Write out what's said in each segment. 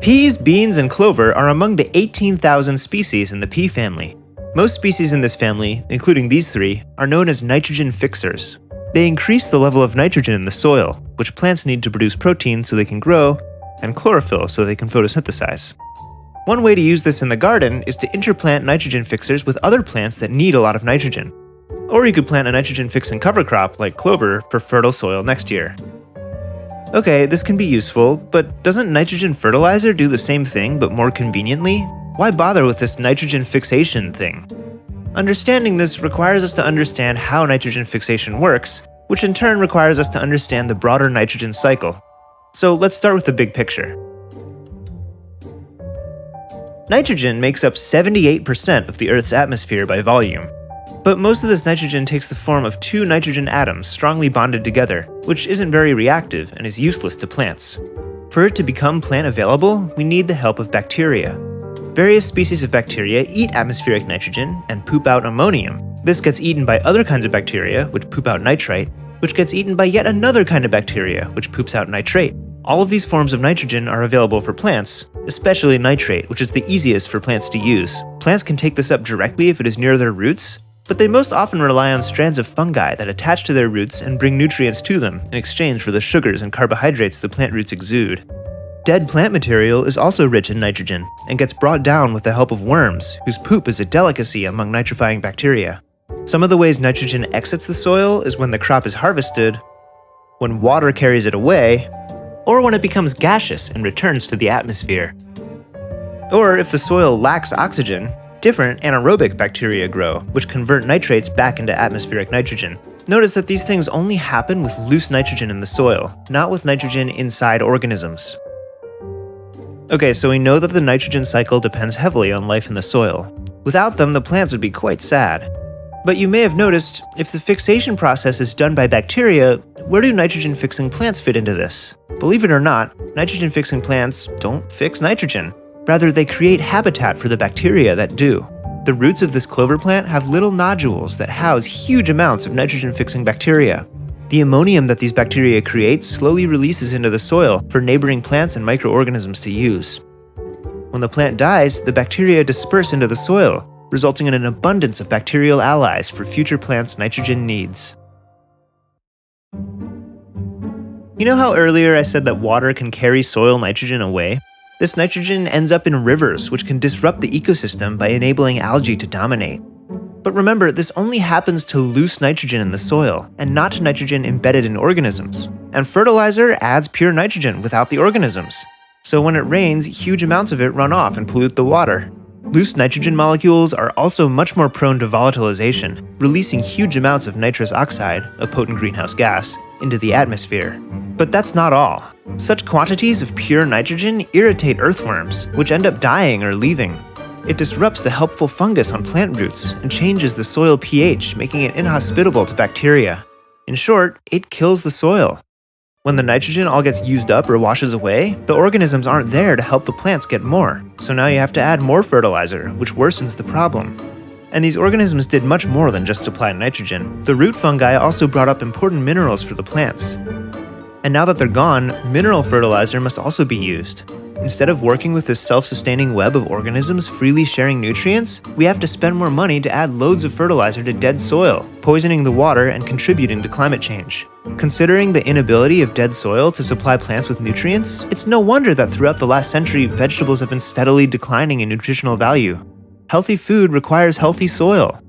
Peas, beans, and clover are among the 18,000 species in the pea family. Most species in this family, including these three, are known as nitrogen fixers. They increase the level of nitrogen in the soil, which plants need to produce protein so they can grow, and chlorophyll so they can photosynthesize. One way to use this in the garden is to interplant nitrogen fixers with other plants that need a lot of nitrogen. Or you could plant a nitrogen-fixing cover crop like clover for fertile soil next year. Okay, this can be useful, but doesn't nitrogen fertilizer do the same thing but more conveniently? Why bother with this nitrogen fixation thing? Understanding this requires us to understand how nitrogen fixation works, which in turn requires us to understand the broader nitrogen cycle. So let's start with the big picture. Nitrogen makes up 78% of the Earth's atmosphere by volume. But most of this nitrogen takes the form of two nitrogen atoms strongly bonded together, which isn't very reactive and is useless to plants. For it to become plant available, we need the help of bacteria. Various species of bacteria eat atmospheric nitrogen and poop out ammonium. This gets eaten by other kinds of bacteria, which poop out nitrite, which gets eaten by yet another kind of bacteria, which poops out nitrate. All of these forms of nitrogen are available for plants, especially nitrate, which is the easiest for plants to use. Plants can take this up directly if it is near their roots, but they most often rely on strands of fungi that attach to their roots and bring nutrients to them in exchange for the sugars and carbohydrates the plant roots exude. Dead plant material is also rich in nitrogen and gets brought down with the help of worms, whose poop is a delicacy among nitrifying bacteria. Some of the ways nitrogen exits the soil is when the crop is harvested, when water carries it away, or when it becomes gaseous and returns to the atmosphere. Or if the soil lacks oxygen, different anaerobic bacteria grow, which convert nitrates back into atmospheric nitrogen. Notice that these things only happen with loose nitrogen in the soil, not with nitrogen inside organisms. Okay, so we know that the nitrogen cycle depends heavily on life in the soil. Without them, the plants would be quite sad. But you may have noticed, if the fixation process is done by bacteria, where do nitrogen-fixing plants fit into this? Believe it or not, nitrogen-fixing plants don't fix nitrogen. Rather, they create habitat for the bacteria that do. The roots of this clover plant have little nodules that house huge amounts of nitrogen-fixing bacteria. The ammonium that these bacteria create slowly releases into the soil for neighboring plants and microorganisms to use. When the plant dies, the bacteria disperse into the soil, resulting in an abundance of bacterial allies for future plants' nitrogen needs. You know how earlier I said that water can carry soil nitrogen away? This nitrogen ends up in rivers, which can disrupt the ecosystem by enabling algae to dominate. But remember, this only happens to loose nitrogen in the soil, and not to nitrogen embedded in organisms. And fertilizer adds pure nitrogen without the organisms. So when it rains, huge amounts of it run off and pollute the water. Loose nitrogen molecules are also much more prone to volatilization, releasing huge amounts of nitrous oxide, a potent greenhouse gas, into the atmosphere. But that's not all. Such quantities of pure nitrogen irritate earthworms, which end up dying or leaving. It disrupts the helpful fungus on plant roots and changes the soil pH, making it inhospitable to bacteria. In short, it kills the soil. When the nitrogen all gets used up or washes away, the organisms aren't there to help the plants get more, so now you have to add more fertilizer, which worsens the problem. And these organisms did much more than just supply nitrogen. The root fungi also brought up important minerals for the plants. And now that they're gone, mineral fertilizer must also be used. Instead of working with this self-sustaining web of organisms freely sharing nutrients, we have to spend more money to add loads of fertilizer to dead soil, poisoning the water and contributing to climate change. Considering the inability of dead soil to supply plants with nutrients, it's no wonder that throughout the last century, vegetables have been steadily declining in nutritional value. Healthy food requires healthy soil.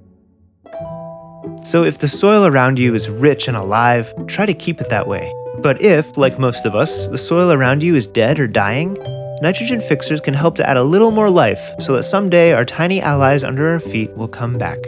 So if the soil around you is rich and alive, try to keep it that way. But if, like most of us, the soil around you is dead or dying, nitrogen fixers can help to add a little more life so that someday our tiny allies under our feet will come back.